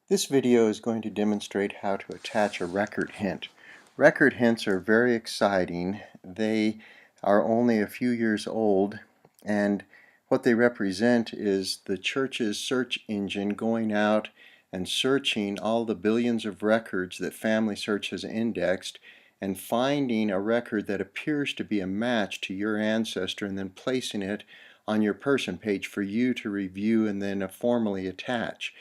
This video is going to demonstrate how to attach a record hint. Record hints are very exciting. They are only a few years old, and what they represent is the church's search engine going out and searching all the billions of records that FamilySearch has indexed and finding a record that appears to be a match to your ancestor and then placing it on your person page for you to review and then formally attach.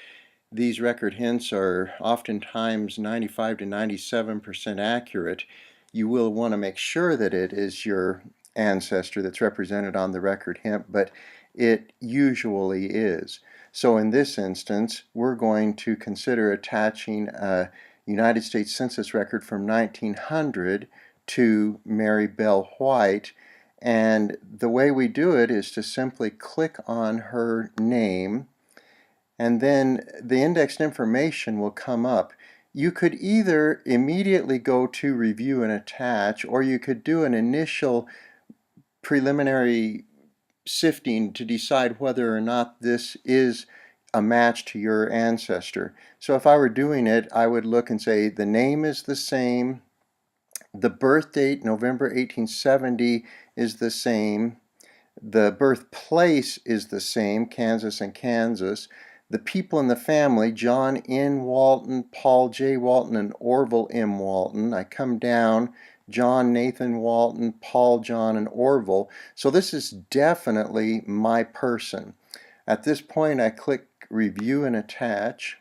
These record hints are oftentimes 95 to 97% accurate. You will want to make sure that it is your ancestor that's represented on the record hint, but it usually is. So in this instance, we're going to consider attaching a United States Census record from 1900 to Mary Bell White, and the way we do it is to simply click on her name, and then the indexed information will come up. You could either immediately go to review and attach, or you could do an initial preliminary sifting to decide whether or not this is a match to your ancestor. So if I were doing it, I would look and say the name is the same, the birth date, November 1870, is the same, the birthplace is the same, Kansas and Kansas. The people in the family, John N. Walton, Paul J. Walton, and Orville M. Walton. I come down, John Nathan Walton, Paul John, and Orville. So this is definitely my person. At this point, I click Review and Attach.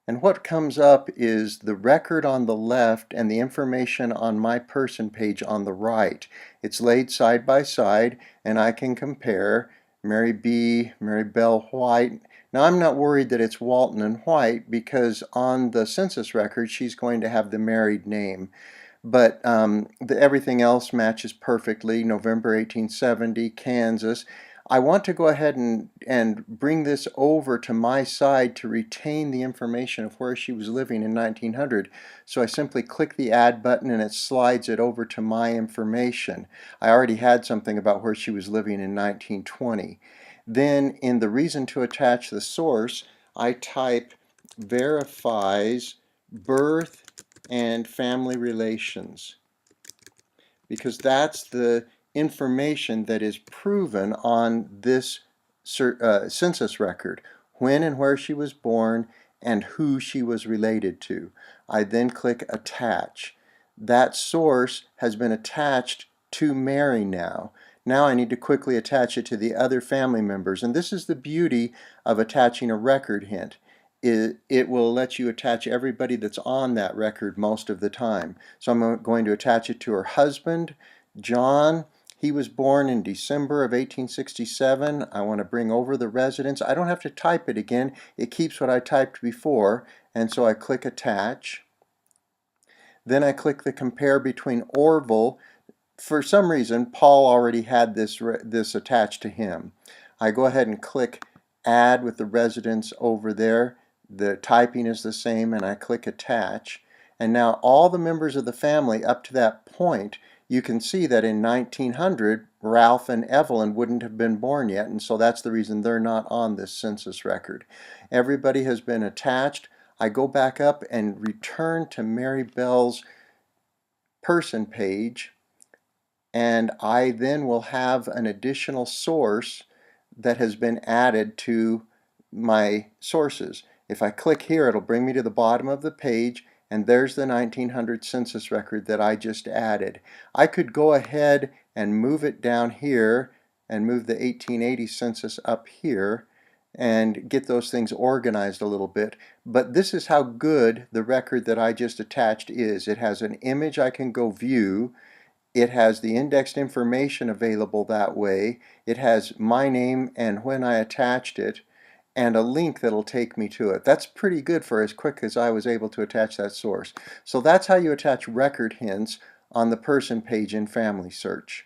And what comes up is the record on the left and the information on my person page on the right. It's laid side by side, and I can compare Mary B., Mary Bell White. Now I'm not worried that it's Walton and White because on the census record she's going to have the married name. But everything else matches perfectly. November 1870, Kansas. I want to go ahead and bring this over to my side to retain the information of where she was living in 1900. So I simply click the Add button and it slides it over to my information. I already had something about where she was living in 1920. Then in the reason to attach the source, I type verifies birth and family relations, because that's the information that is proven on this census record, when and where she was born and who she was related to. I then click Attach. That source has been attached to Mary now. Now I need to quickly attach it to the other family members, and this is the beauty of attaching a record hint. It will let you attach everybody that's on that record most of the time. So I'm going to attach it to her husband, John. He was born in December of 1867. I want to bring over the residence. I don't have to type it again. It keeps what I typed before, and so I click Attach. Then I click the Compare between Orville. For some reason, Paul already had this attached to him. I go ahead and click Add with the residence over there. The typing is the same, and I click Attach. And now all the members of the family up to that point, you can see that in 1900, Ralph and Evelyn wouldn't have been born yet, and so that's the reason they're not on this census record. Everybody has been attached. I go back up and return to Mary Bell's person page, and I then will have an additional source that has been added to my sources. If I click here, it'll bring me to the bottom of the page, and there's the 1900 census record that I just added. I could go ahead and move it down here and move the 1880 census up here and get those things organized a little bit. But this is how good the record that I just attached is. It has an image I can go view. It has the indexed information available that way. It has my name and when I attached it, and a link that'll take me to it. That's pretty good for as quick as I was able to attach that source. So that's how you attach record hints on the person page in FamilySearch.